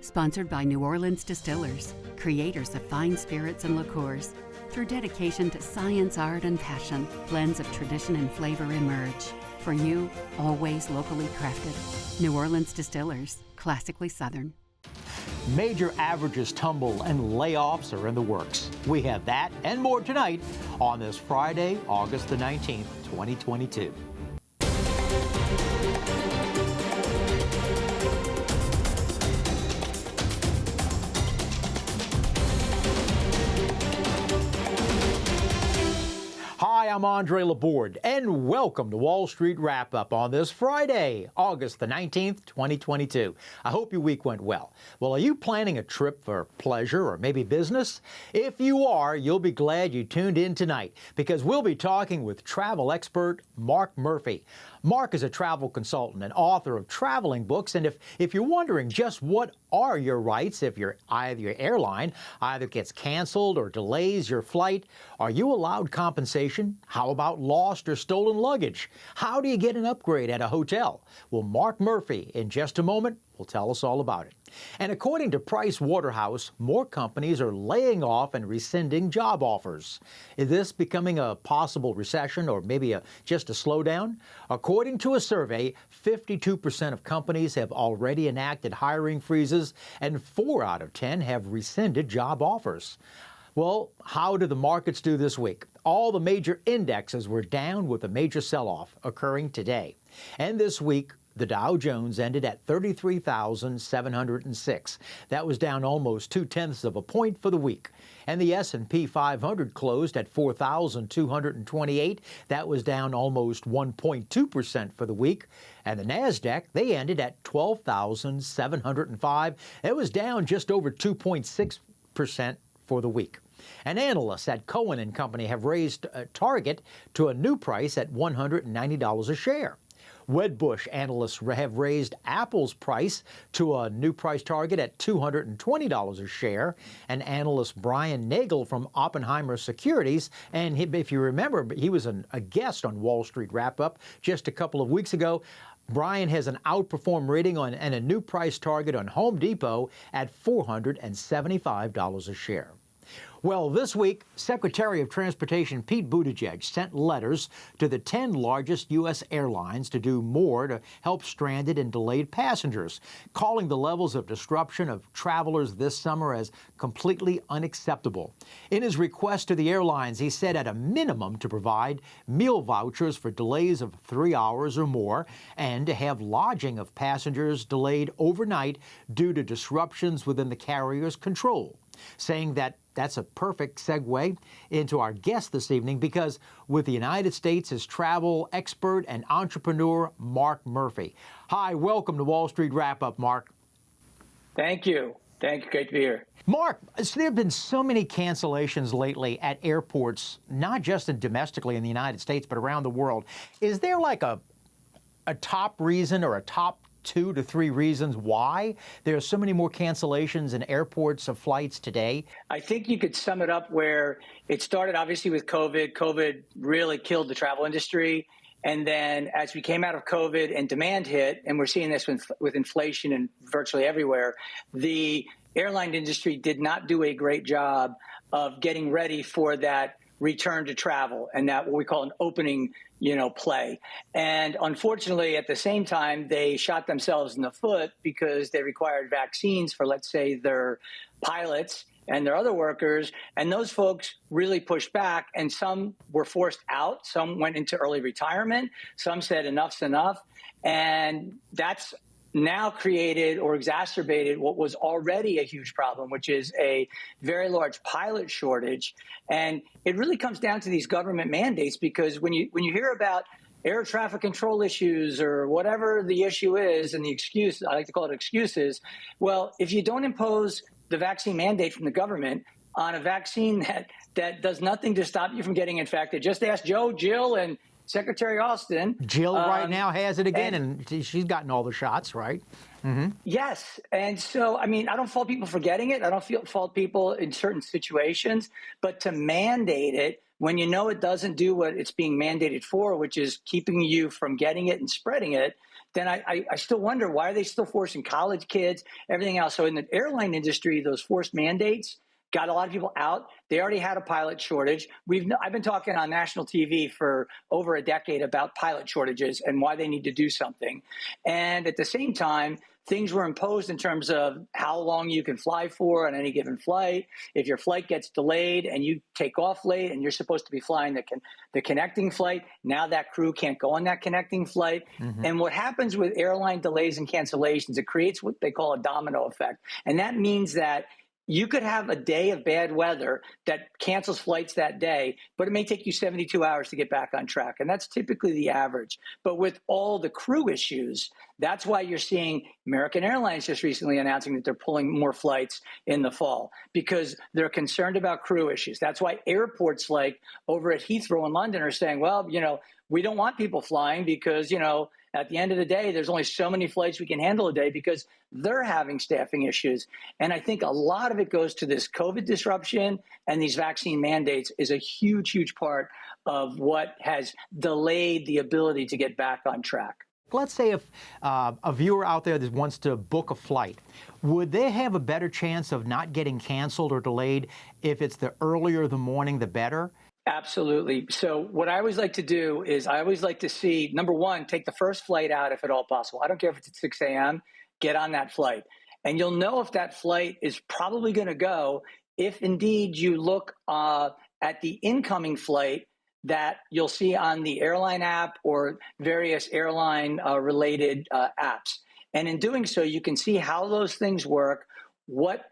Sponsored by New Orleans Distillers, creators of fine spirits and liqueurs. Through dedication to science, art, and passion, blends of tradition and flavor emerge. For you, always locally crafted. New Orleans Distillers, classically Southern. Major averages tumble and layoffs are in the works. We have that and more tonight on this Friday, August the 19th, 2022. Hi, I'm Andre Laborde, and welcome to Wall Street Wrap-Up on this Friday, August the 19th, 2022. I hope your week went well. Well, are you planning a trip for pleasure or maybe business? If you are, you'll be glad you tuned in tonight because we'll be talking with travel expert Mark Murphy. Mark is a travel consultant and author of traveling books, and if you're wondering just what are your rights if your airline either gets canceled or delays your flight, are you allowed compensation? How about lost or stolen luggage? How do you get an upgrade at a hotel? Well, Mark Murphy, in just a moment, will tell us all about it. And according to Price Waterhouse, more companies are laying off and rescinding job offers. Is this becoming a possible recession or maybe just a slowdown? According to a survey, 52% of companies have already enacted hiring freezes and 4 out of 10 have rescinded job offers. Well, how did the markets do this week? All the major indexes were down with a major sell-off occurring today. And this week, the Dow Jones ended at 33,706. That was down almost 0.2 of a point for the week. And the S&P 500 closed at 4,228. That was down almost 1.2% for the week. And the Nasdaq, they ended at 12,705. It was down just over 2.6% for the week. And analysts at Cohen and Company have raised a target to a new price at $190 a share. Wedbush analysts have raised Apple's price to a new price target at $220 a share. And analyst Brian Nagel from Oppenheimer Securities, and if you remember, he was a guest on Wall Street Wrap-Up just a couple of weeks ago. Brian has an outperform rating on and a new price target on Home Depot at $475 a share. Well, this week, Secretary of Transportation Pete Buttigieg sent letters to the 10 largest U.S. airlines to do more to help stranded and delayed passengers, calling the levels of disruption of travelers this summer as completely unacceptable. In his request to the airlines, he said at a minimum to provide meal vouchers for delays of 3 hours or more and to have lodging of passengers delayed overnight due to disruptions within the carrier's control, saying that that's a perfect segue into our guest this evening because with the United States is travel expert and entrepreneur Mark Murphy. Hi, welcome to Wall Street Wrap-Up, Mark. Thank you. Thank you. Great to be here. Mark, so there have been so many cancellations lately at airports, not just domestically in the United States, but around the world. Is there like a top reason or a top 2 to 3 reasons why there are so many more cancellations in airports of flights today? I think you could sum it up where it started obviously with COVID. COVID really killed the travel industry. And then as we came out of COVID and demand hit, and we're seeing this with inflation and virtually everywhere, the airline industry did not do a great job of getting ready for that return to travel and that what we call an opening play. And unfortunately, at the same time, they shot themselves in the foot because they required vaccines for, let's say, their pilots and their other workers. And those folks really pushed back, and some were forced out. Some went into early retirement. Some said enough's enough. And that's now created or exacerbated what was already a huge problem, which is a very large pilot shortage. And it really comes down to these government mandates, because when you hear about air traffic control issues or whatever the issue is, and the excuse, I like to call it excuses, well, if you don't impose the vaccine mandate from the government on a vaccine that does nothing to stop you from getting infected, just ask Joe, Jill, and Secretary Austin. Jill right now has it again, and she's gotten all the shots, right? Mm-hmm. Yes. And so, I mean, I don't fault people for getting it. I don't fault people in certain situations. But to mandate it when you know it doesn't do what it's being mandated for, which is keeping you from getting it and spreading it, then I still wonder, why are they still forcing college kids, everything else? So in the airline industry, those forced mandates got a lot of people out. They already had a pilot shortage. I've been talking on national TV for over a decade about pilot shortages and why they need to do something. And at the same time, things were imposed in terms of how long you can fly for on any given flight. If your flight gets delayed and you take off late and you're supposed to be flying the connecting flight, now that crew can't go on that connecting flight. Mm-hmm. And what happens with airline delays and cancellations, it creates what they call a domino effect. And that means that you could have a day of bad weather that cancels flights that day, but it may take you 72 hours to get back on track. And that's typically the average. But with all the crew issues, that's why you're seeing American Airlines just recently announcing that they're pulling more flights in the fall, because they're concerned about crew issues. That's why airports like over at Heathrow in London are saying, well, we don't want people flying because, at the end of the day, there's only so many flights we can handle a day because they're having staffing issues. And I think a lot of it goes to this COVID disruption, and these vaccine mandates is a huge, huge part of what has delayed the ability to get back on track. Let's say if a viewer out there that wants to book a flight, would they have a better chance of not getting canceled or delayed if it's the earlier the morning, the better? Absolutely. So what I always like to do is I always like to see, number one, take the first flight out if at all possible. I don't care if it's at 6 a.m., get on that flight. And you'll know if that flight is probably going to go if indeed you look at the incoming flight that you'll see on the airline app or various airline related apps. And in doing so, you can see how those things work, what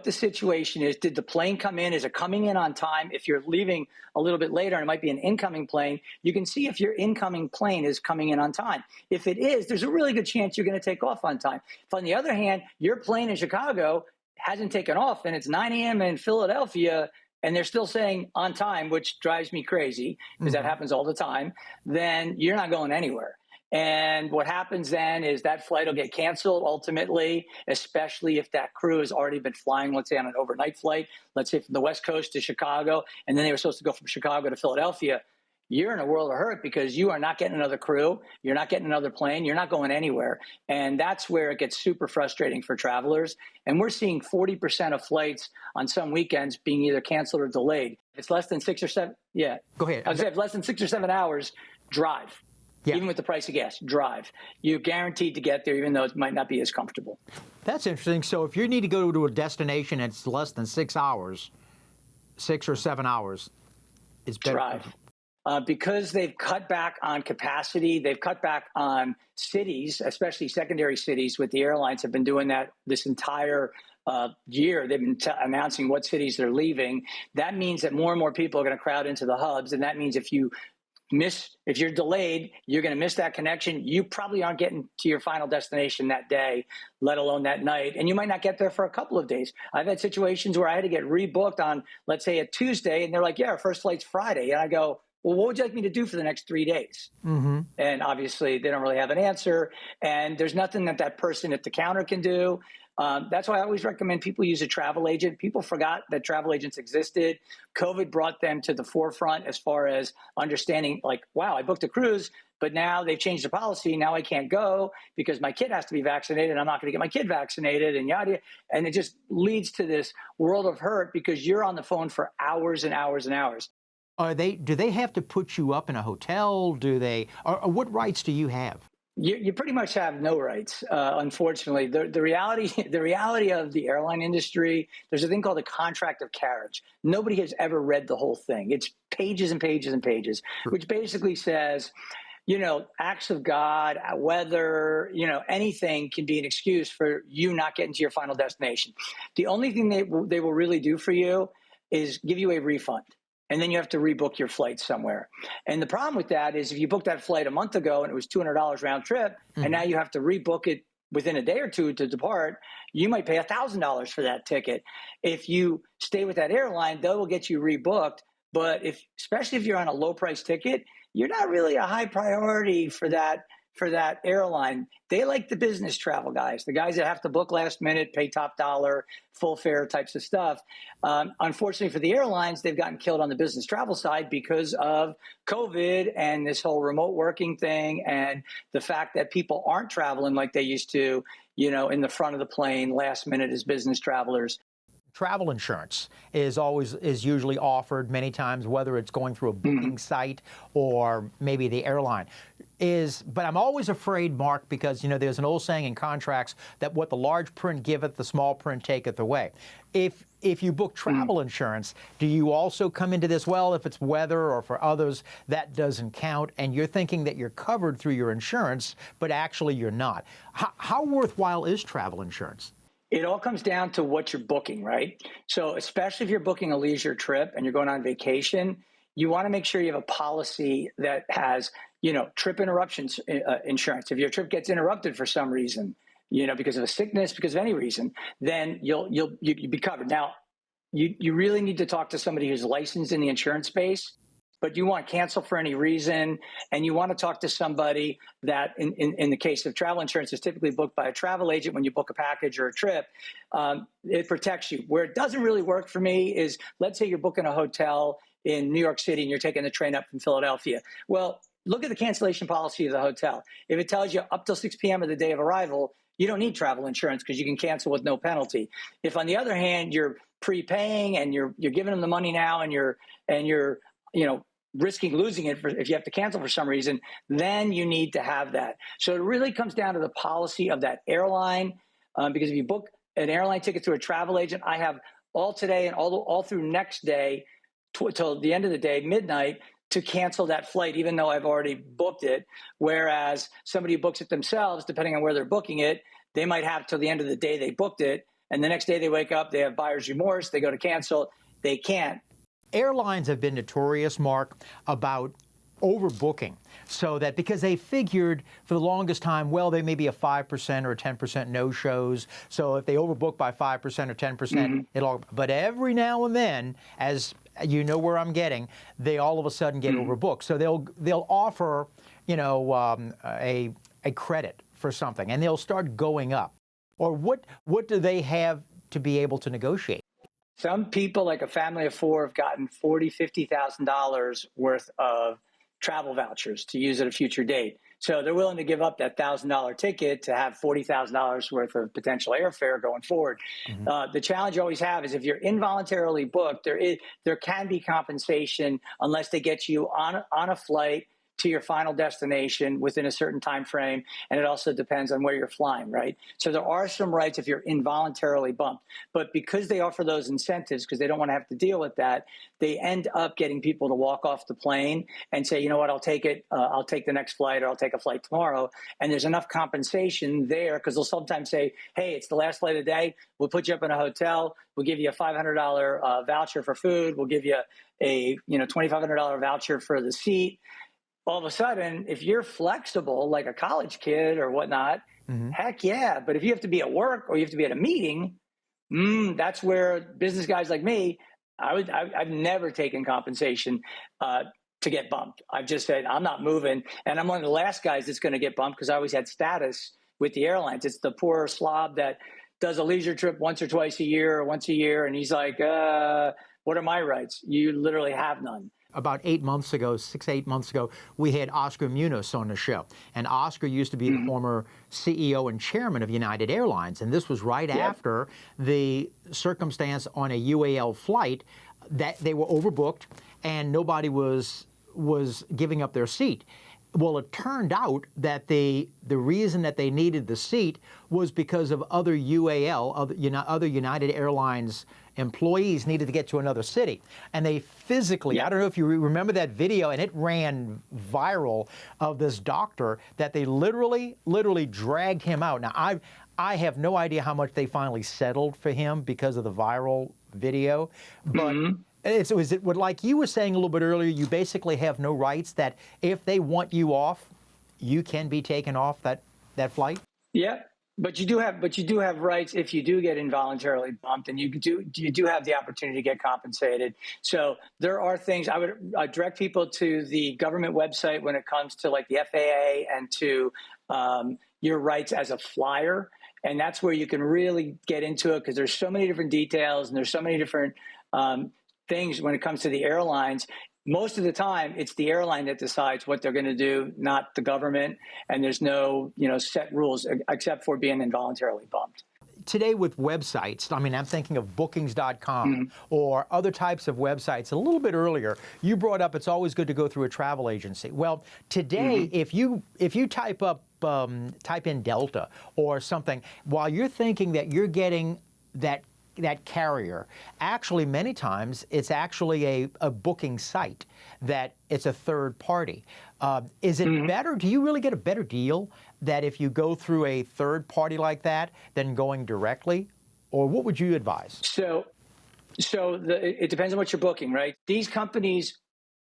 the situation is. Did the plane come in? Is it coming in on time? If you're leaving a little bit later and it might be an incoming plane, you can see if your incoming plane is coming in on time. If it is, there's a really good chance you're going to take off on time. If on the other hand, your plane in Chicago hasn't taken off and it's 9 a.m. in Philadelphia and they're still saying on time, which drives me crazy because that happens all the time, then you're not going anywhere. And what happens then is that flight will get canceled ultimately, especially if that crew has already been flying, let's say on an overnight flight, let's say from the West Coast to Chicago, and then they were supposed to go from Chicago to Philadelphia. You're in a world of hurt because you are not getting another crew. You're not getting another plane. You're not going anywhere. And that's where it gets super frustrating for travelers. And we're seeing 40% of flights on some weekends being either canceled or delayed. If it's less than 6 or 7, yeah. Go ahead. I was saying, if less than 6 or 7 hours, drive. Yeah. Even with the price of gas, drive. You're guaranteed to get there, even though it might not be as comfortable. That's interesting. So if you need to go to a destination and it's less than 6 hours, 6 or 7 hours, it's better. Drive. Because they've cut back on capacity, they've cut back on cities, especially secondary cities. With the airlines have been doing that this entire year. They've been announcing what cities they're leaving. That means that more and more people are going to crowd into the hubs, and that means if you're delayed, you're going to miss that connection. You probably aren't getting to your final destination that day, let alone that night. And you might not get there for a couple of days. I've had situations where I had to get rebooked on, let's say, a Tuesday, and they're like, yeah, our first flight's Friday. And I go, well, what would you like me to do for the next 3 days? Mm-hmm. And obviously, they don't really have an answer. And there's nothing that person at the counter can do. That's why I always recommend people use a travel agent. People forgot that travel agents existed. COVID brought them to the forefront as far as understanding, like, wow, I booked a cruise, but now they've changed the policy. Now I can't go because my kid has to be vaccinated. I'm not going to get my kid vaccinated and yada. And it just leads to this world of hurt because you're on the phone for hours and hours and hours. Do they have to put you up in a hotel? Or what rights do you have? You pretty much have no rights, unfortunately. The reality of the airline industry, there's a thing called a contract of carriage. Nobody has ever read the whole thing. It's pages and pages and pages, which basically says, acts of God, weather, anything can be an excuse for you not getting to your final destination. The only thing they will really do for you is give you a refund. And then you have to rebook your flight somewhere. And the problem with that is if you booked that flight a month ago and it was $200 round trip, and now you have to rebook it within a day or two to depart, you might pay $1,000 for that ticket. If you stay with that airline, they will get you rebooked. But especially if you're on a low price ticket, you're not really a high priority for that for that airline, they like the business travel guys, the guys that have to book last minute, pay top dollar, full fare types of stuff. Unfortunately for the airlines, they've gotten killed on the business travel side because of COVID and this whole remote working thing, and the fact that people aren't traveling like they used to, in the front of the plane last minute as business travelers. Travel insurance is usually offered many times, whether it's going through a booking site or maybe the airline. But I'm always afraid, Mark, because there's an old saying in contracts that what the large print giveth, the small print taketh away. If you book travel insurance, do you also come into this? Well, if it's weather or for others, that doesn't count, and you're thinking that you're covered through your insurance, but actually you're not. How worthwhile is travel insurance? It all comes down to what you're booking, right? So especially if you're booking a leisure trip and you're going on vacation, you want to make sure you have a policy that has, trip interruptions insurance. If your trip gets interrupted for some reason, because of a sickness, because of any reason, then you'll be covered. Now, you really need to talk to somebody who's licensed in the insurance space, but you want to cancel for any reason, and you want to talk to somebody that, in the case of travel insurance, is typically booked by a travel agent when you book a package or a trip. It protects you. Where it doesn't really work for me is, let's say you're booking a hotel in New York City and you're taking the train up from Philadelphia. Well, look at the cancellation policy of the hotel. If it tells you up till 6 p.m. of the day of arrival, you don't need travel insurance because you can cancel with no penalty. If, on the other hand, you're prepaying and you're giving them the money now and you're risking losing it if you have to cancel for some reason, then you need to have that. So it really comes down to the policy of that airline, because if you book an airline ticket through a travel agent, I have all today and all through next day till the end of the day, midnight, to cancel that flight, even though I've already booked it. Whereas somebody who books it themselves, depending on where they're booking it, they might have till the end of the day they booked it, and the next day they wake up, they have buyer's remorse, they go to cancel, they can't. Airlines have been notorious, Mark, about overbooking, so that because they figured for the longest time, well, they may be a 5% or a 10% no-shows. So if they overbook by 5% or 10%, but every now and then, as you know where I'm getting, they all of a sudden get overbooked. So they'll offer, a credit for something, and they'll start going up. Or what do they have to be able to negotiate? Some people, like a family of four, have gotten $40,000, $50,000 worth of travel vouchers to use at a future date. So they're willing to give up that $1,000 ticket to have $40,000 worth of potential airfare going forward. The challenge you always have is if you're involuntarily booked, there can be compensation unless they get you on a flight to your final destination within a certain time frame, and it also depends on where you're flying, right? So there are some rights if you're involuntarily bumped, but because they offer those incentives, because they don't want to have to deal with that, they end up getting people to walk off the plane and say, you know what, I'll take it, I'll take the next flight, or I'll take a flight tomorrow, and there's enough compensation there, because they'll sometimes say, hey, it's the last flight of the day, we'll put you up in a hotel, we'll give you a $500 voucher for food, we'll give you a $2,500 voucher for the seat. All of a sudden, if you're flexible, like a college kid or whatnot, heck yeah. But if you have to be at work or you have to be at a meeting, that's where business guys like me, I've never taken compensation to get bumped. I've just said, I'm not moving. And I'm one of the last guys that's going to get bumped because I always had status with the airlines. It's the poor slob that does a leisure trip once or twice a year or once a year. And he's like, what are my rights? You literally have none. About 8 months ago, 6-8 months ago, we had Oscar Munoz on the show. And Oscar used to be the former CEO and chairman of United Airlines. And this was right after the circumstance on a UAL flight that they were overbooked and nobody was giving up their seat. Well, it turned out that the reason that they needed the seat was because of other other United Airlines employees needed to get to another city. And they physically, I don't know if you remember that video, and it ran viral, of this doctor that they literally dragged him out. Now, I have no idea how much they finally settled for him because of the viral video, but is it like you were saying a little bit earlier, you basically have no rights, that if they want you off, you can be taken off that flight? Yeah. But you do have rights if you do get involuntarily bumped, and you do have the opportunity to get compensated. So there are things I would direct people to the government website when it comes to like the FAA and to your rights as a flyer, and that's where you can really get into it because there's so many different details and there's so many different things when it comes to the airlines. Most of the time, it's the airline that decides what they're going to do, not the government. And there's no, set rules except for being involuntarily bumped. Today with websites, I mean, I'm thinking of bookings.com or other types of websites. A little bit earlier, you brought up it's always good to go through a travel agency. Well, today, if you type in Delta or something, while you're thinking that you're getting that carrier, actually many times it's actually a booking site that it's a third party. Is it better? Do you really get a better deal that if you go through a third party like that than going directly? Or what would you advise? So it depends on what you're booking, right? These companies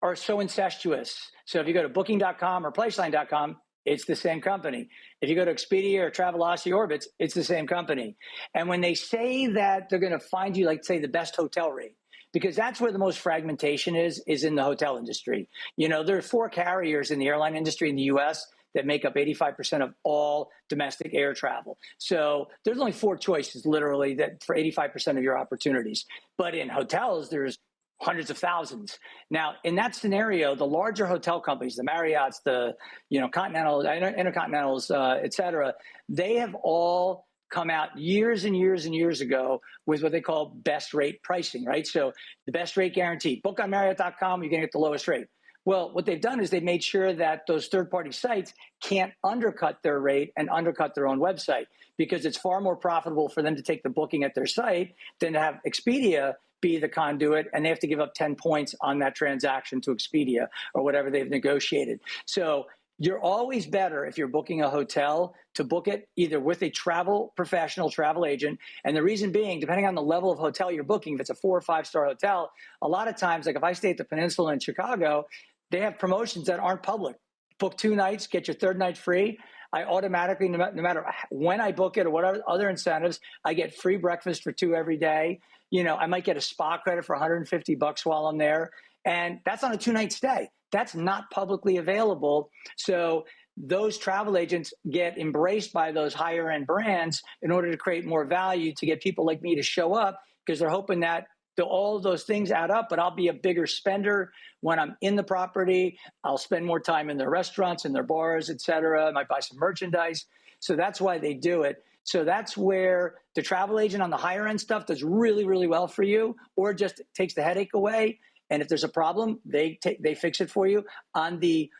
are so incestuous. So if you go to booking.com or Priceline.com, it's the same company. If you go to Expedia or Travelocity Orbitz, it's the same company. And when they say that they're going to find you, like, say, the best hotel rate, because that's where the most fragmentation is in the hotel industry. There are 4 carriers in the airline industry in the U.S. that make up 85% of all domestic air travel. So there's only 4 choices, literally, that for 85% of your opportunities. But in hotels, there's hundreds of thousands. Now, in that scenario, the larger hotel companies, the Marriotts, the Continentals, Intercontinentals, et cetera, they have all come out years and years and years ago with what they call best rate pricing, right? So the best rate guarantee. Book on Marriott.com, you're going to get the lowest rate. Well, what they've done is they've made sure that those third-party sites can't undercut their rate and undercut their own website, because it's far more profitable for them to take the booking at their site than to have Expedia be the conduit, and they have to give up 10 points on that transaction to Expedia or whatever they've negotiated. So you're always better, if you're booking a hotel, to book it either with a travel professional, travel agent. And the reason being, depending on the level of hotel you're booking, if it's a 4 or 5-star hotel, a lot of times, like if I stay at the Peninsula in Chicago, they have promotions that aren't public. Book 2 nights, get your 3rd night free. I automatically, no matter when I book it or whatever other incentives, I get free breakfast for 2 every day. I might get a spa credit for $150 while I'm there. And that's on a 2-night stay. That's not publicly available. So those travel agents get embraced by those higher end brands in order to create more value, to get people like me to show up, because they're hoping that all of those things add up, but I'll be a bigger spender when I'm in the property. I'll spend more time in their restaurants, in their bars, et cetera. I might buy some merchandise. So that's why they do it. So that's where the travel agent on the higher end stuff does really, really well for you, or just takes the headache away. And if there's a problem, they fix it for you. On the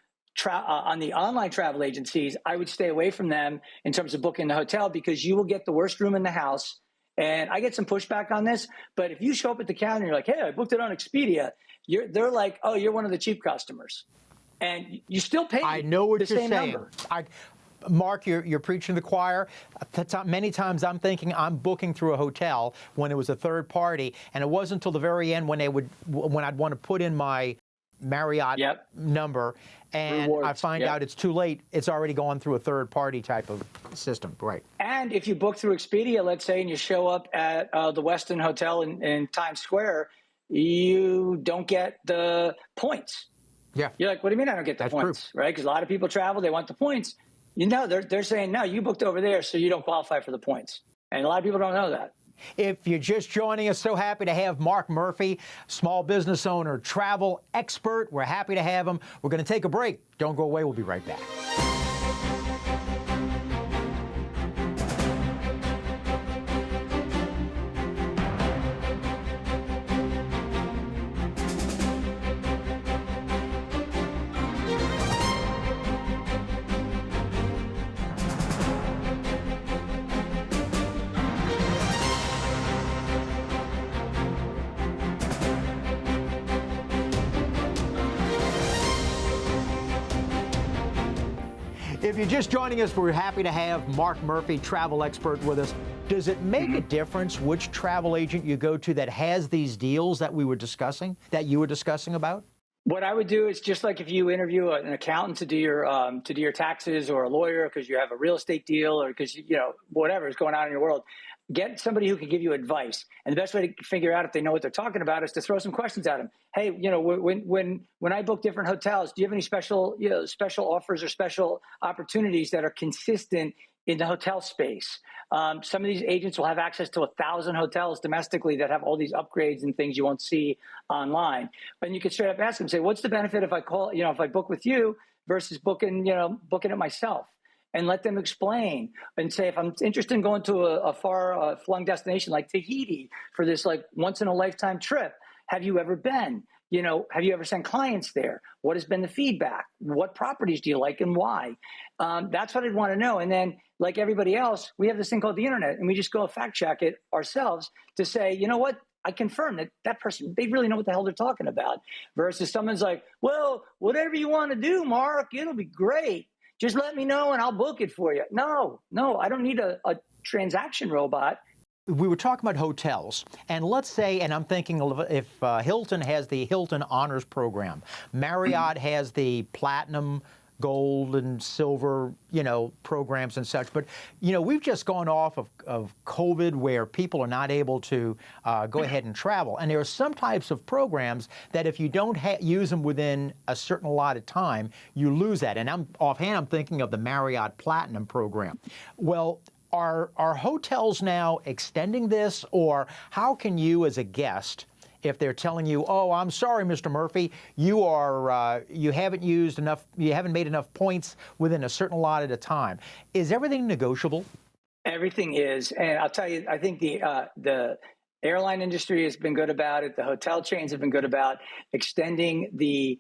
online travel agencies, I would stay away from them in terms of booking the hotel, because you will get the worst room in the house. And I get some pushback on this, but if you show up at the counter and you're like, hey, I booked it on Expedia, they're like, oh, you're one of the cheap customers. And you still pay I know what the you're same saying. number. Mark, you're preaching to the choir. Many times I'm thinking I'm booking through a hotel when it was a third party, and it wasn't until the very end when I'd want to put in my Marriott number, and rewards. I find out it's too late. It's already gone through a third party type of system, right? And if you book through Expedia, let's say, and you show up at the Westin Hotel in Times Square, you don't get the points. Yeah. You're like, what do you mean I don't get the points? True. Right? Because a lot of people travel, they want the points. They're saying, no, you booked over there, so you don't qualify for the points. And a lot of people don't know that. If you're just joining us, so happy to have Mark Murphy, small business owner, travel expert. We're happy to have him. We're going to take a break. Don't go away. We'll be right back. If you're just joining us, we're happy to have Mark Murphy, travel expert, with us. Does it make a difference which travel agent you go to that has these deals that you were discussing about? What I would do is just like if you interview an accountant to do your taxes, or a lawyer because you have a real estate deal, or because whatever is going on in your world, get somebody who can give you advice. And the best way to figure out if they know what they're talking about is to throw some questions at them. Hey, when I book different hotels, do you have any special offers or special opportunities that are consistent in the hotel space? Some of these agents will have access to 1,000 hotels domestically that have all these upgrades and things you won't see online. And you can straight up ask them, say, what's the benefit if I call, if I book with you versus booking it myself? And let them explain and say, if I'm interested in going to a far flung destination like Tahiti for this like once in a lifetime trip, have you ever been? Have you ever sent clients there? What has been the feedback? What properties do you like and why? That's what I'd want to know. And then, like everybody else, we have this thing called the internet, and we just go fact check it ourselves to say, you know what? I confirm that person, they really know what the hell they're talking about. Versus someone's like, well, whatever you want to do, Mark, it'll be great. Just let me know and I'll book it for you. No, I don't need a transaction robot. We were talking about hotels, and let's say, and I'm thinking if Hilton has the Hilton Honors Program, Marriott has the Platinum, Gold, and Silver, programs and such. But, we've just gone off of COVID where people are not able to go ahead and travel. And there are some types of programs that if you don't use them within a certain allotted time, you lose that. And I'm thinking of the Marriott Platinum program. Well, are hotels now extending this, or how can you as a guest, if they're telling you, oh, I'm sorry, Mr. Murphy, you haven't used enough, you haven't made enough points within a certain allotted time. Is everything negotiable? Everything is. And I'll tell you, I think the airline industry has been good about it. The hotel chains have been good about extending the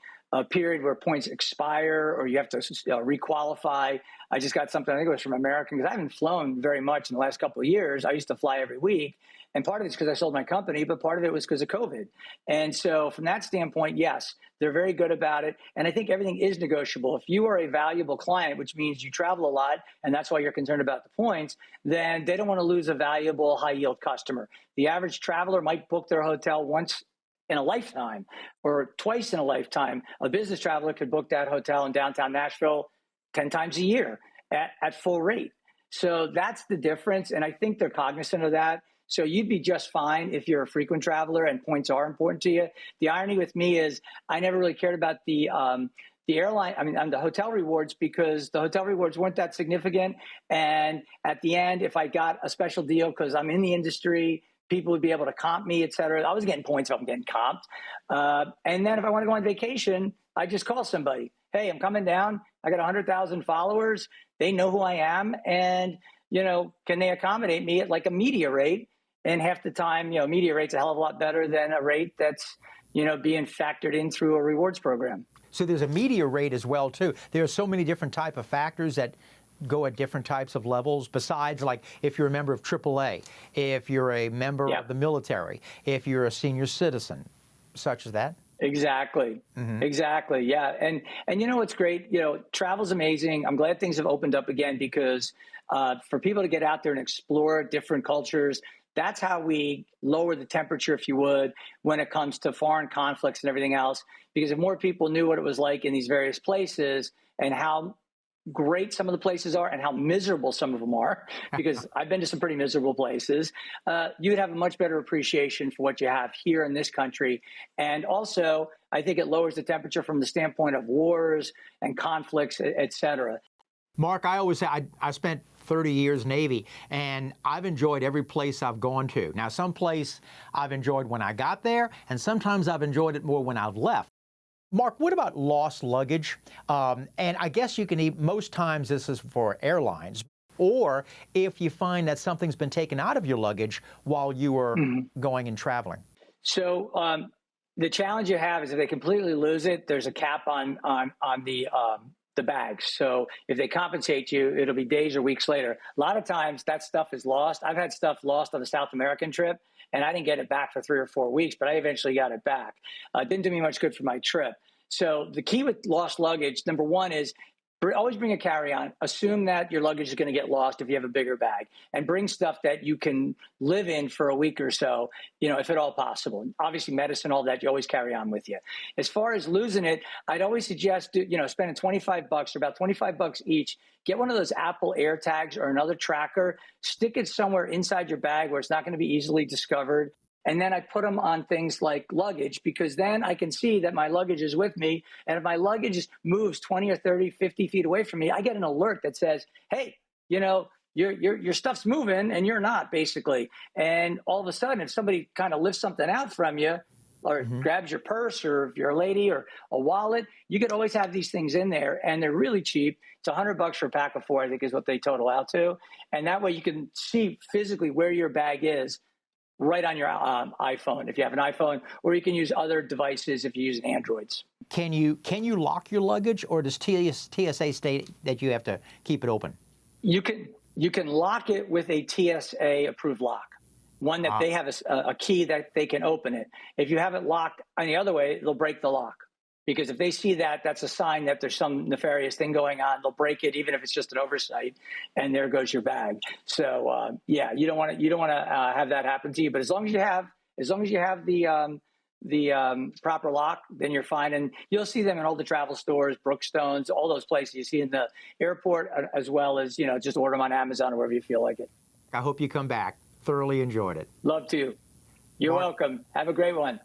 period where points expire or you have to requalify. I just got something, I think it was from American, because I haven't flown very much in the last couple of years. I used to fly every week. And part of it's because I sold my company, but part of it was because of COVID. And so from that standpoint, yes, they're very good about it. And I think everything is negotiable. If you are a valuable client, which means you travel a lot, and that's why you're concerned about the points, then they don't want to lose a valuable high yield customer. The average traveler might book their hotel once in a lifetime or twice in a lifetime. A business traveler could book that hotel in downtown Nashville 10 times a year at full rate. So that's the difference. And I think they're cognizant of that. So you'd be just fine if you're a frequent traveler and points are important to you. The irony with me is I never really cared about the airline, the hotel rewards, because the hotel rewards weren't that significant. And at the end, if I got a special deal because I'm in the industry, people would be able to comp me, et cetera. I was getting points if I'm getting comped. And then if I want to go on vacation, I just call somebody. Hey, I'm coming down. I got 100,000 followers. They know who I am. And, can they accommodate me at like a media rate? And half the time, media rate's a hell of a lot better than a rate that's, being factored in through a rewards program. So there's a media rate as well, too. There are so many different type of factors that go at different types of levels, besides like if you're a member of AAA, if you're a member of the military, if you're a senior citizen, such as that. Exactly. Mm-hmm. Exactly. Yeah. And what's great, travel's amazing. I'm glad things have opened up again because for people to get out there and explore different cultures, that's how we lower the temperature, if you would, when it comes to foreign conflicts and everything else. Because if more people knew what it was like in these various places and how great some of the places are and how miserable some of them are, because I've been to some pretty miserable places, you would have a much better appreciation for what you have here in this country. And also, I think it lowers the temperature from the standpoint of wars and conflicts, et cetera. Mark, I always say I spent 30 years Navy, and I've enjoyed every place I've gone to. Now, some place I've enjoyed when I got there, and sometimes I've enjoyed it more when I've left. Mark, what about lost luggage? And I guess you can most times this is for airlines, or if you find that something's been taken out of your luggage while you were going and traveling. So the challenge you have is if they completely lose it, there's a cap on the bags. So if they compensate you, it'll be days or weeks later. A lot of times that stuff is lost. I've had stuff lost on the South American trip, and I didn't get it back for 3 or 4 weeks, but I eventually got it back. It didn't do me much good for my trip. So the key with lost luggage, number one, is Always bring a carry-on. Assume that your luggage is going to get lost if you have a bigger bag, and bring stuff that you can live in for a week or so, if at all possible. Obviously, medicine, all that, you always carry on with you. As far as losing it, I'd always suggest, spending $25 or about $25 each. Get one of those Apple AirTags or another tracker. Stick it somewhere inside your bag where it's not going to be easily discovered. And then I put them on things like luggage, because then I can see that my luggage is with me. And if my luggage moves 20 or 30, 50 feet away from me, I get an alert that says, hey, your stuff's moving and you're not, basically. And all of a sudden, if somebody kind of lifts something out from you or grabs your purse, or if you're a lady, or a wallet, you could always have these things in there, and they're really cheap. It's $100 for a pack of 4, I think is what they total out to. And that way you can see physically where your bag is right on your iPhone, if you have an iPhone, or you can use other devices if you use Androids. Can you lock your luggage, or does TSA state that you have to keep it open? You can lock it with a TSA approved lock, one that they have a key that they can open it. If you have it locked any other way, they'll break the lock. Because if they see that, that's a sign that there's some nefarious thing going on. They'll break it, even if it's just an oversight, and there goes your bag. So you don't want to have that happen to you. But as long as you have the proper lock, then you're fine. And you'll see them in all the travel stores, Brookstones, all those places you see in the airport, as well as just order them on Amazon or wherever you feel like it. I hope you come back. Thoroughly enjoyed it. Love to. You're welcome. Have a great one.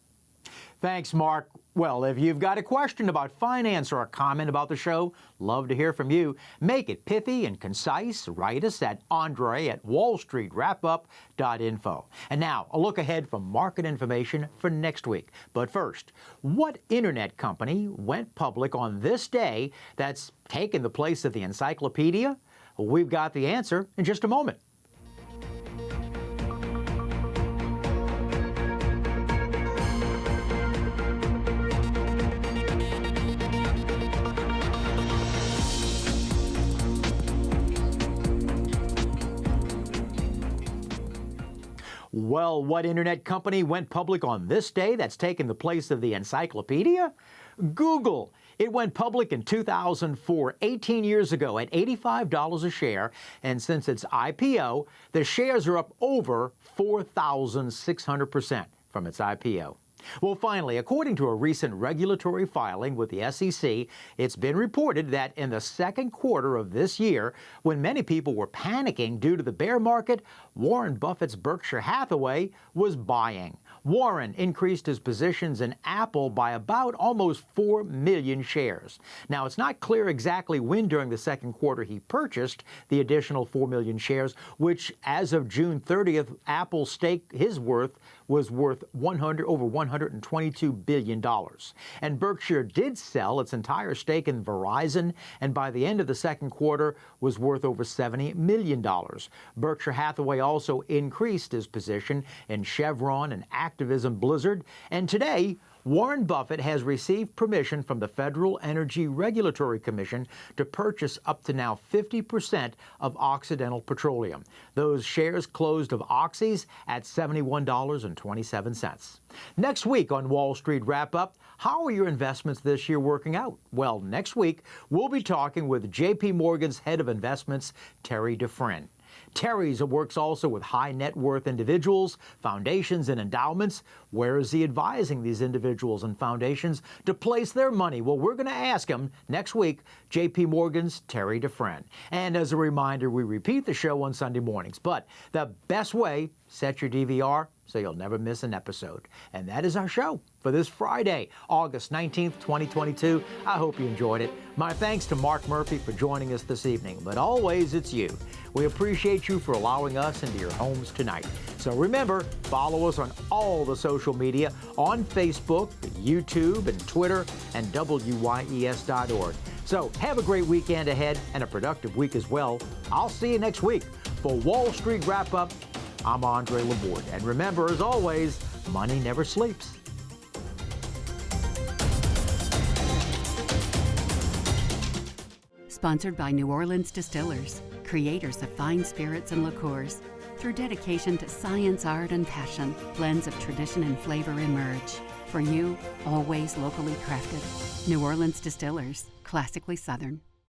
Thanks, Mark. Well, if you've got a question about finance or a comment about the show, love to hear from you. Make it pithy and concise. Write us at andre@wallstreetwrapup.info. And now, a look ahead from market information for next week. But first, what internet company went public on this day that's taken the place of the encyclopedia? We've got the answer in just a moment. Well, what internet company went public on this day that's taken the place of the encyclopedia? Google. It went public in 2004, 18 years ago, at $85 a share, and since its IPO, the shares are up over 4,600% from its IPO. Well, finally, according to a recent regulatory filing with the SEC, it's been reported that in the second quarter of this year, when many people were panicking due to the bear market, Warren Buffett's Berkshire Hathaway was buying. Warren increased his positions in Apple by about almost 4 million shares. Now, it's not clear exactly when during the second quarter he purchased the additional 4 million shares, which as of June 30th, Apple's stake, was worth over $122 billion. And Berkshire did sell its entire stake in Verizon, and by the end of the second quarter was worth over $70 million. Berkshire Hathaway also increased his position in Chevron and Activision Blizzard, and today, Warren Buffett has received permission from the Federal Energy Regulatory Commission to purchase up to now 50% of Occidental Petroleum. Those shares closed of Oxy's at $71.27. Next week on Wall Street Wrap-Up, how are your investments this year working out? Well, next week, we'll be talking with J.P. Morgan's head of investments, Terry Dufresne. Terry works also with high net worth individuals, foundations, and endowments. Where is he advising these individuals and foundations to place their money? Well, we're going to ask him next week, J.P. Morgan's Terry Dufresne. And as a reminder, we repeat the show on Sunday mornings. But the best way, set your DVR so you'll never miss an episode. And that is our show for this Friday, August 19th, 2022. I hope you enjoyed it. My thanks to Mark Murphy for joining us this evening. But always, it's you. We appreciate you for allowing us into your homes tonight. So remember, follow us on all the social media, on Facebook, YouTube, and Twitter, and WYES.org. So have a great weekend ahead and a productive week as well. I'll see you next week. For Wall Street Wrap-Up, I'm Andre Laborde. And remember, as always, money never sleeps. Sponsored by New Orleans Distillers, creators of fine spirits and liqueurs. Through dedication to science, art, and passion, blends of tradition and flavor emerge. For you, always locally crafted. New Orleans Distillers, classically Southern.